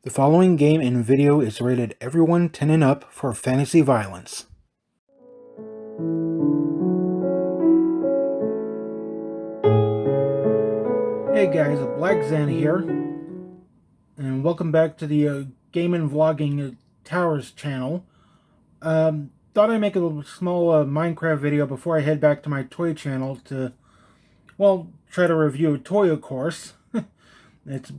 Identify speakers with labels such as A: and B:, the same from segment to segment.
A: The following game and video is rated everyone 10 and up for fantasy violence. Hey guys, Black Zan here, and welcome back to the Game and Vlogging Towers channel. Thought I'd make a little small Minecraft video before I head back to my toy channel to, well, try to review a toy, of course. It's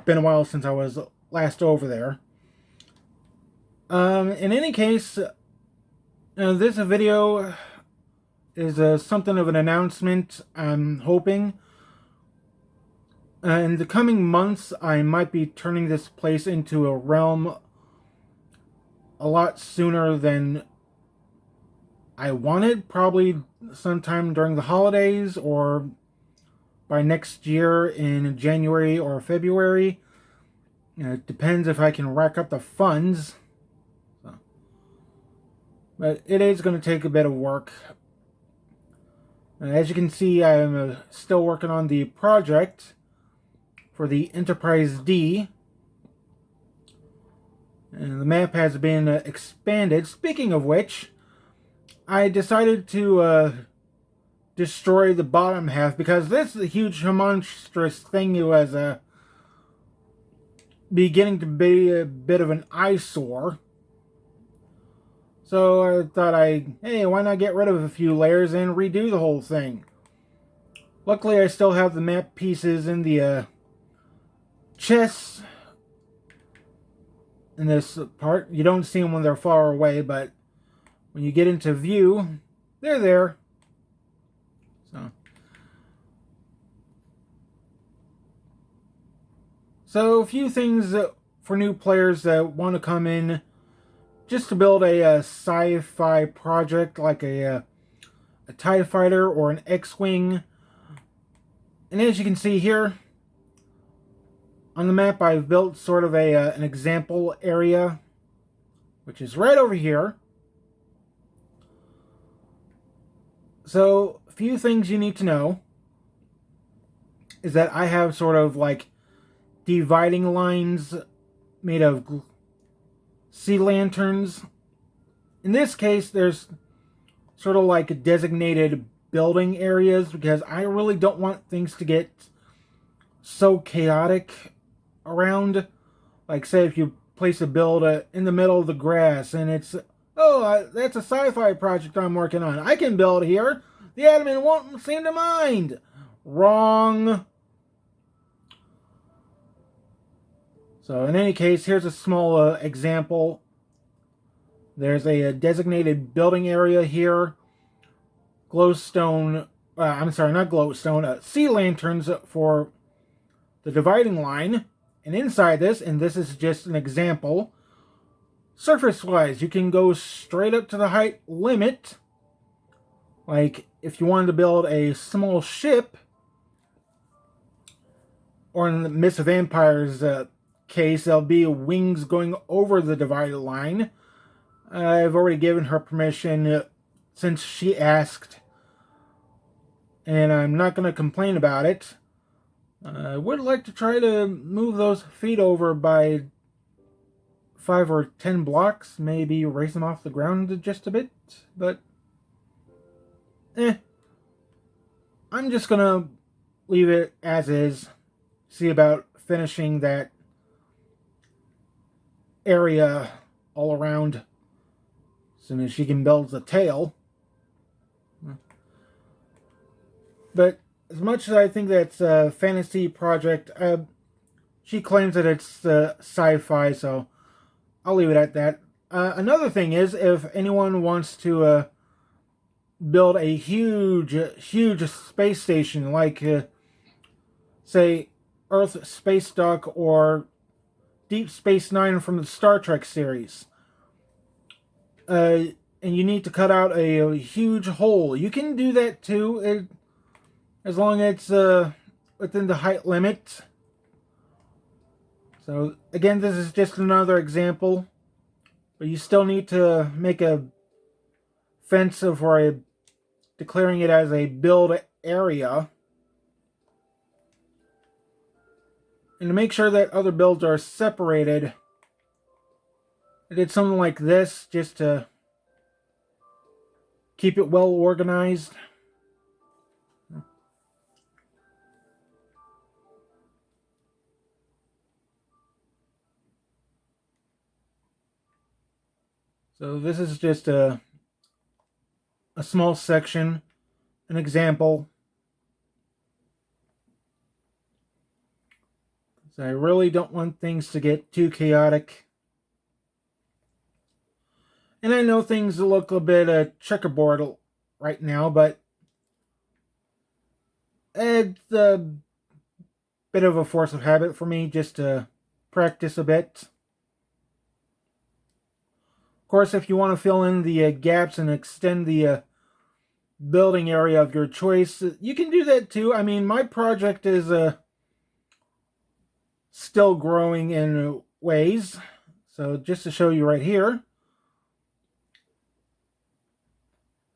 A: been a while since I was last over there. In any case, this video is something of an announcement. I'm hoping in the coming months I might be turning this place into a realm a lot sooner than I wanted. Probably sometime during the holidays or by next year in January or February. It depends if I can rack up the funds. But it is going to take a bit of work. As you can see, I'm still working on the project for the Enterprise D. And the map has been expanded. Speaking of which, I decided to destroy the bottom half because this huge monstrous thing was beginning to be a bit of an eyesore. So I thought hey, why not get rid of a few layers and redo the whole thing? Luckily, I still have the map pieces in the chests in this part. You don't see them when they're far away, but when you get into view, they're there. So a few things for new players that want to come in just to build a sci-fi project like a TIE fighter or an X-Wing. And as you can see here on the map, I've built sort of an example area, which is right over here. So a few things you need to know is that I have sort of like dividing lines made of sea lanterns. In this case, there's sort of like designated building areas because I really don't want things to get so chaotic around. Like, say, if you place a build in the middle of the grass and it's, that's a sci-fi project I'm working on. I can build here. The admin won't seem to mind. Wrong. So in any case, here's a small example. There's a designated building area here. Glowstone, I'm sorry, not glowstone, sea lanterns for the dividing line. And inside this, and this is just an example, surface-wise, you can go straight up to the height limit. Like, if you wanted to build a small ship, or in the Miss Vampire's case, there'll be wings going over the divided line. I've already given her permission since she asked, and I'm not going to complain about it. I would like to try to move those feet over by 5 or 10 blocks, maybe raise them off the ground just a bit, but I'm just going to leave it as is. See about finishing that area all around as soon as she can build the tail. But as much as I think that's a fantasy project, she claims that it's sci-fi, so I'll leave it at that. Another thing is, if anyone wants to build a huge space station, like, say, Earth Space Dock or Deep Space Nine from the Star Trek series, and you need to cut out a huge hole, you can do that too, as long as it's within the height limit. So again, this is just another example, but you still need to make a fence for declaring it as a build area. And to make sure that other builds are separated, I did something like this just to keep it well organized. So this is just a small section, an example. So I really don't want things to get too chaotic. And I know things look a bit checkerboard right now, but it's a bit of a force of habit for me just to practice a bit. Of course, if you want to fill in the gaps and extend the building area of your choice, you can do that too. I mean, my project is still growing in ways. So just to show you right here.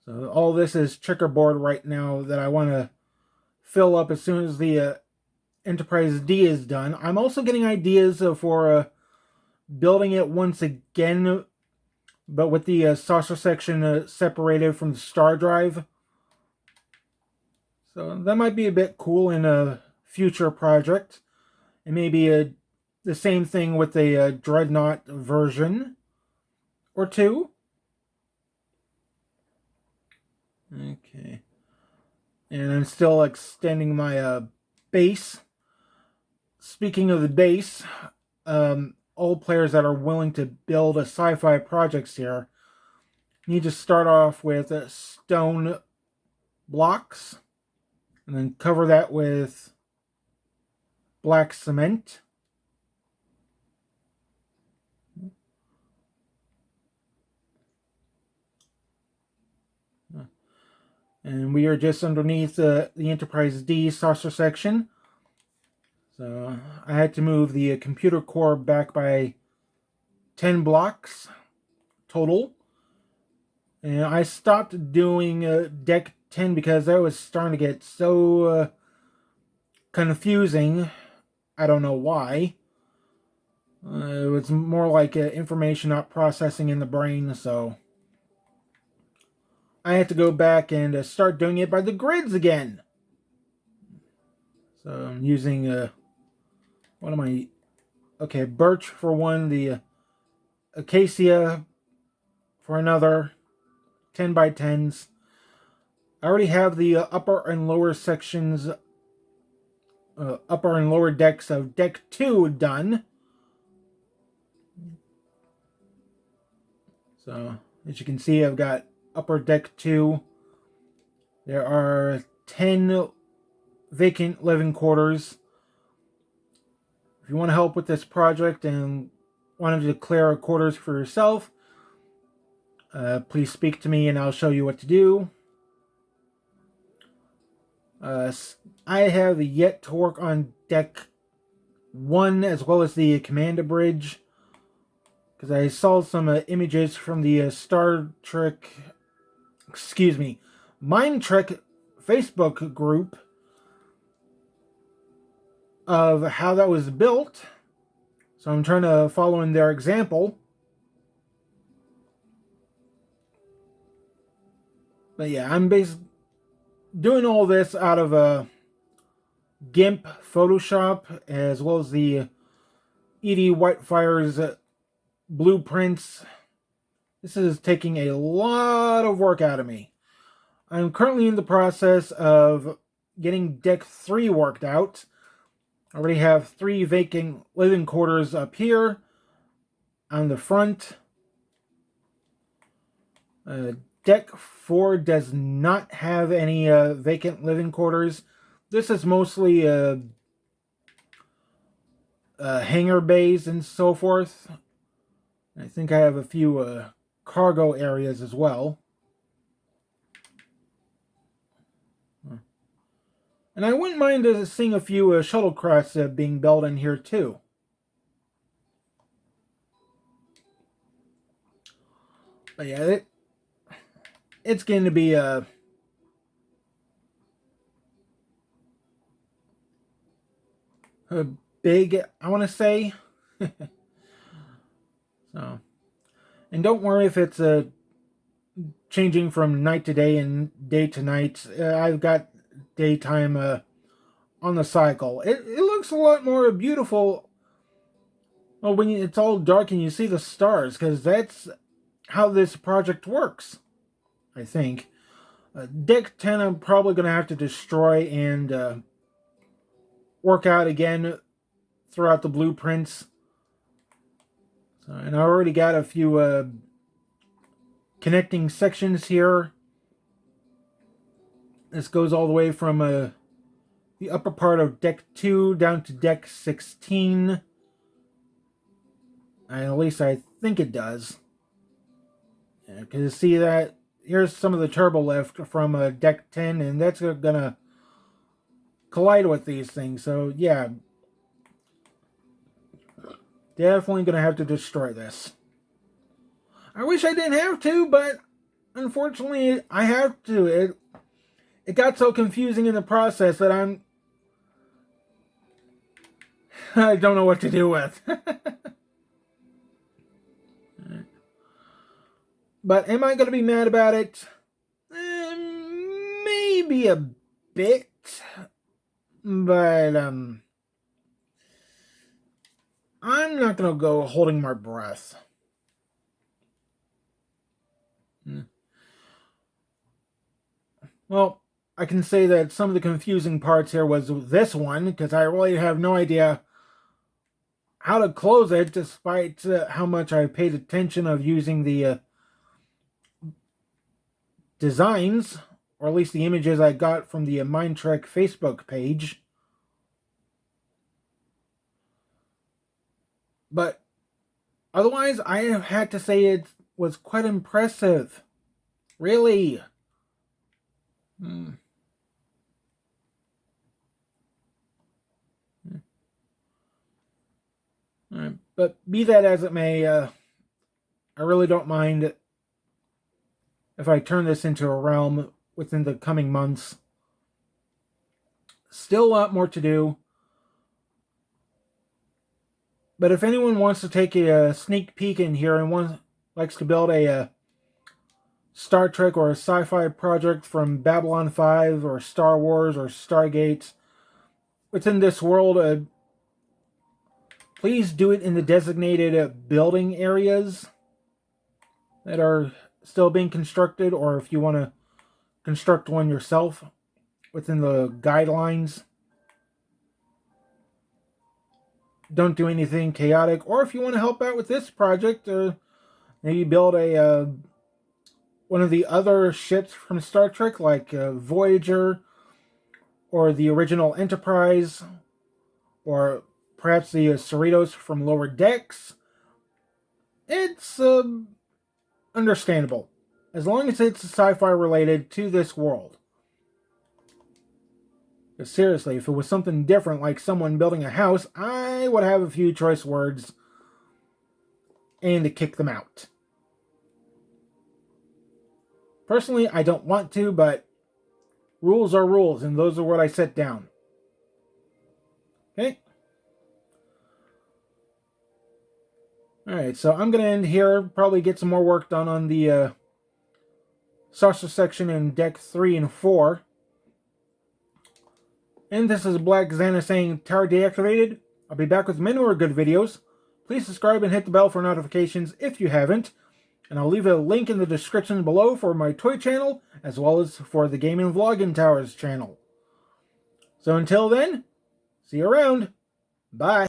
A: So all this is checkerboard right now that I want to fill up as soon as the Enterprise D is done. I'm also getting ideas for building it once again, but with the saucer section separated from the star drive. So that might be a bit cool in a future project. And maybe the same thing with a Dreadnought version or two. Okay. And I'm still extending my base. Speaking of the base, all players that are willing to build a sci-fi projects here need to start off with stone blocks and then cover that with black cement. And we are just underneath the Enterprise D saucer section. So I had to move the computer core back by 10 blocks total. And I stopped doing deck 10 because that was starting to get so confusing. I don't know why. It was more like information not processing in the brain, so I had to go back and start doing it by the grids again. So I'm using what am I? Okay, birch for one, the acacia for another, 10 by 10s. I already have the upper and lower sections, upper and lower decks of deck 2 done. So as you can see, I've got upper deck 2. There are 10 vacant living quarters. If you want to help with this project and want to declare quarters for yourself, please speak to me and I'll show you what to do. I have yet to work on deck 1 as well as the commander bridge because I saw some images from the Mind Trek Facebook group of how that was built. So I'm trying to follow in their example. But yeah, I'm basically doing all this out of GIMP Photoshop as well as the E.D. Whitefire's blueprints. This is taking a lot of work out of me. I'm currently in the process of getting deck 3 worked out. I already have 3 vacant living quarters up here on the front. Deck 4 does not have any vacant living quarters. This is mostly hangar bays and so forth. I think I have a few cargo areas as well. And I wouldn't mind seeing a few shuttlecrafts being built in here too. But yeah, it's going to be a big, I want to say. So, and don't worry if it's changing from night to day and day to night. I've got daytime on the cycle. It looks a lot more beautiful when it's all dark and you see the stars, because that's how this project works, I think. Deck 10 I'm probably going to have to destroy and work out again throughout the blueprints. So, and I already got a few connecting sections here. This goes all the way from the upper part of deck 2 down to deck 16. And at least I think it does. Because you see that here's some of the turbo lift from deck 10, and that's gonna collide with these things. So yeah, definitely gonna have to destroy this. I wish I didn't have to, but unfortunately I have to. It got so confusing in the process that I don't know what to do with. But am I gonna be mad about it? Maybe a bit, but I'm not gonna go holding my breath. Well, I can say that some of the confusing parts here was this one, because I really have no idea how to close it, despite how much I paid attention of using the designs, or at least the images I got from the Mindtrek Facebook page. But otherwise, I have had to say it was quite impressive. Really. Hmm. But be that as it may, I really don't mind if I turn this into a realm within the coming months. Still a lot more to do. But if anyone wants to take a sneak peek in here and likes to build a Star Trek or a sci-fi project from Babylon 5 or Star Wars or Stargate within this world, please do it in the designated building areas that are still being constructed, or if you want to construct one yourself within the guidelines. Don't do anything chaotic. Or if you want to help out with this project, maybe build a one of the other ships from Star Trek, like Voyager or the original Enterprise, or perhaps the Cerritos from Lower Decks. It's understandable, as long as it's sci-fi related to this world. But seriously, if it was something different, like someone building a house, I would have a few choice words and to kick them out. Personally, I don't want to, but rules are rules, and those are what I set down. Okay? Alright, so I'm going to end here, probably get some more work done on the saucer section in deck 3 and 4. And this is Black Xana saying tower deactivated. I'll be back with many more good videos. Please subscribe and hit the bell for notifications if you haven't. And I'll leave a link in the description below for my toy channel, as well as for the Game and Vlogging Towers channel. So until then, see you around. Bye.